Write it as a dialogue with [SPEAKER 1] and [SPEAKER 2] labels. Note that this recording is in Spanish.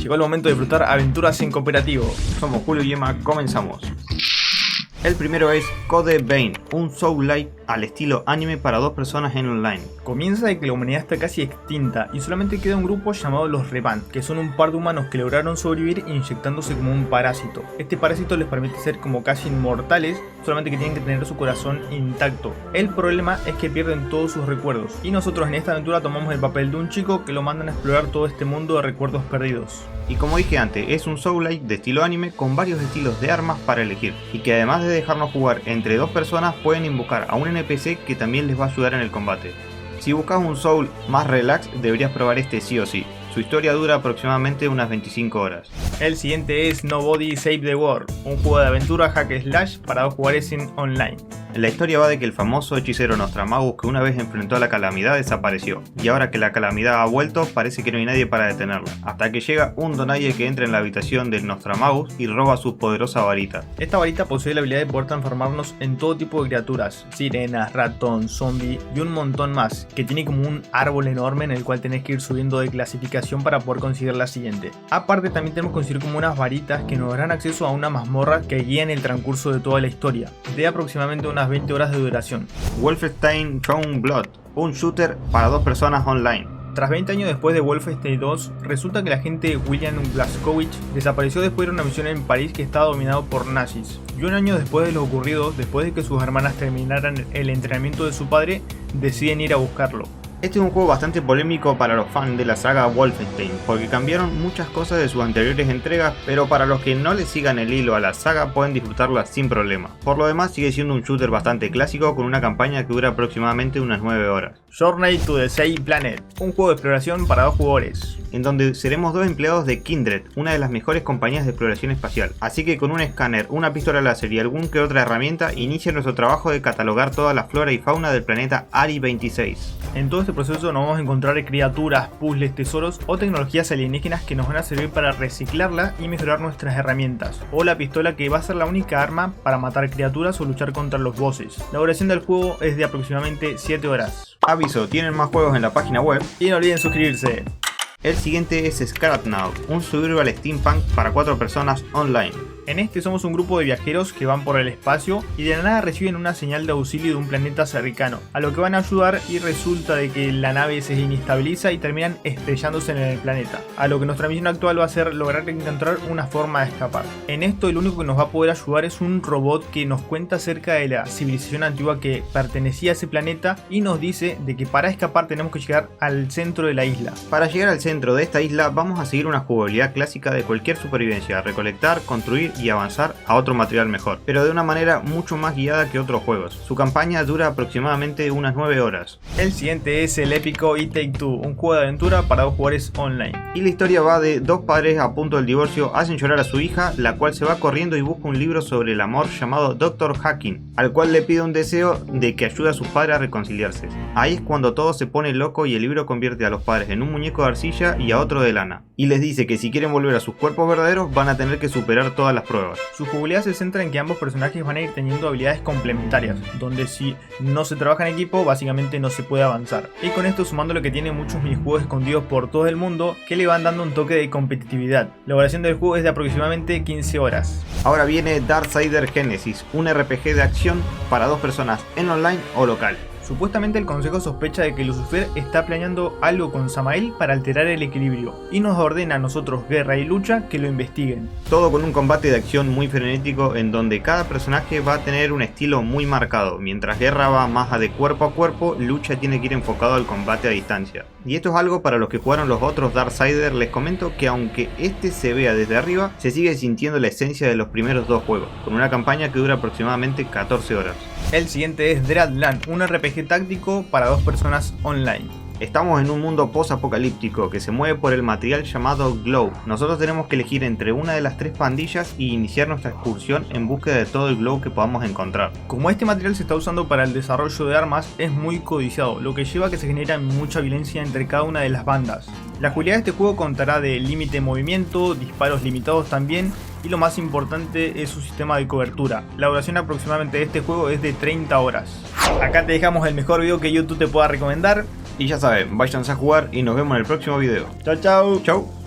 [SPEAKER 1] Llegó el momento de disfrutar aventuras en cooperativo. Somos Julio y Emma, comenzamos. El primero es Code Vein, un Soul-like al estilo anime para dos personas en online. Comienza de que la humanidad está casi extinta y solamente queda un grupo llamado los Revan, que son un par de humanos que lograron sobrevivir inyectándose como un parásito. Este parásito les permite ser como casi inmortales, solamente que tienen que tener su corazón intacto. El problema es que pierden todos sus recuerdos, y nosotros en esta aventura tomamos el papel de un chico que lo mandan a explorar todo este mundo de recuerdos perdidos. Y como dije antes, es un Soul-like de estilo anime con varios estilos de armas para elegir, y que además de dejarnos jugar entre dos personas pueden invocar a un NPC que también les va a ayudar en el combate. Si buscas un Soul más relax deberías probar este sí o sí. Su historia dura aproximadamente unas 25 horas. El siguiente es Nobody Save the World, un juego de aventura hack slash para dos jugadores en online. La historia va de que el famoso hechicero Nostramagus que una vez enfrentó a la calamidad desapareció, y ahora que la calamidad ha vuelto parece que no hay nadie para detenerla, hasta que llega un donaye que entra en la habitación del Nostramagus y roba su poderosa varita. Esta varita posee la habilidad de poder transformarnos en todo tipo de criaturas, sirenas, ratón, zombie y un montón más, que tiene como un árbol enorme en el cual tenés que ir subiendo de clasificación para poder conseguir la siguiente. Aparte también tenemos que conseguir como unas varitas que nos darán acceso a una mazmorra que guía en el transcurso de toda la historia, de aproximadamente unas 20 horas de duración. Wolfenstein Youngblood, un shooter para dos personas online. Tras 20 años después de Wolfenstein 2, resulta que el agente William Blazkowicz desapareció después de una misión en París que estaba dominado por nazis. Y un año después de lo ocurrido, después de que sus hermanas terminaran el entrenamiento de su padre, deciden ir a buscarlo. Este es un juego bastante polémico para los fans de la saga Wolfenstein, porque cambiaron muchas cosas de sus anteriores entregas, pero para los que no le sigan el hilo a la saga pueden disfrutarla sin problema. Por lo demás sigue siendo un shooter bastante clásico con una campaña que dura aproximadamente unas 9 horas. Journey to the Sea Planet, un juego de exploración para dos jugadores, en donde seremos dos empleados de Kindred, una de las mejores compañías de exploración espacial. Así que con un escáner, una pistola láser y algún que otra herramienta, inicia nuestro trabajo de catalogar toda la flora y fauna del planeta Ari 26. En todo este proceso nos vamos a encontrar criaturas, puzzles, tesoros o tecnologías alienígenas que nos van a servir para reciclarla y mejorar nuestras herramientas, o la pistola que va a ser la única arma para matar criaturas o luchar contra los bosses. La duración del juego es de aproximadamente 7 horas. Aviso, tienen más juegos en la página web y no olviden suscribirse. El siguiente es Scratnaut, un survival steampunk para 4 personas online. En este somos un grupo de viajeros que van por el espacio y de la nada reciben una señal de auxilio de un planeta cercano, a lo que van a ayudar y resulta de que la nave se inestabiliza y terminan estrellándose en el planeta, a lo que nuestra misión actual va a ser lograr encontrar una forma de escapar. En esto el único que nos va a poder ayudar es un robot que nos cuenta acerca de la civilización antigua que pertenecía a ese planeta y nos dice de que para escapar tenemos que llegar al centro de la isla. Para llegar al centro de esta isla vamos a seguir una jugabilidad clásica de cualquier supervivencia, recolectar, construir y avanzar a otro material mejor, pero de una manera mucho más guiada que otros juegos. Su campaña dura aproximadamente unas 9 horas. El siguiente es el épico It Take Two, un juego de aventura para dos jugadores online. Y la historia va de dos padres a punto del divorcio hacen llorar a su hija, la cual se va corriendo y busca un libro sobre el amor llamado Dr. Hacking, al cual le pide un deseo de que ayude a sus padres a reconciliarse. Ahí es cuando todo se pone loco y el libro convierte a los padres en un muñeco de arcilla y a otro de lana, y les dice que si quieren volver a sus cuerpos verdaderos van a tener que superar todas las pruebas. Su jugabilidad se centra en que ambos personajes van a ir teniendo habilidades complementarias, donde si no se trabaja en equipo básicamente no se puede avanzar. Y con esto sumando lo que tiene muchos minijuegos escondidos por todo el mundo que le van dando un toque de competitividad. La duración del juego es de aproximadamente 15 horas. Ahora viene Darksider Genesis, un RPG de acción para dos personas en online o local. Supuestamente el consejo sospecha de que Lucifer está planeando algo con Samael para alterar el equilibrio y nos ordena a nosotros, Guerra y Lucha, que lo investiguen. Todo con un combate de acción muy frenético en donde cada personaje va a tener un estilo muy marcado. Mientras Guerra va más de cuerpo a cuerpo, Lucha tiene que ir enfocado al combate a distancia. Y esto es algo para los que jugaron los otros Darksiders, les comento que aunque este se vea desde arriba, se sigue sintiendo la esencia de los primeros dos juegos, con una campaña que dura aproximadamente 14 horas. El siguiente es Dreadland, un RPG táctico para dos personas online. Estamos en un mundo post-apocalíptico que se mueve por el material llamado Glow. Nosotros tenemos que elegir entre una de las 3 pandillas y iniciar nuestra excursión en búsqueda de todo el Glow que podamos encontrar. Como este material se está usando para el desarrollo de armas, es muy codiciado, lo que lleva a que se genere mucha violencia entre cada una de las bandas. La jugabilidad de este juego contará de límite de movimiento, disparos limitados también, y lo más importante es su sistema de cobertura. La duración aproximadamente de este juego es de 30 horas. Acá te dejamos el mejor video que YouTube te pueda recomendar. Y ya saben, váyanse a jugar y nos vemos en el próximo video. Chau chau. Chau.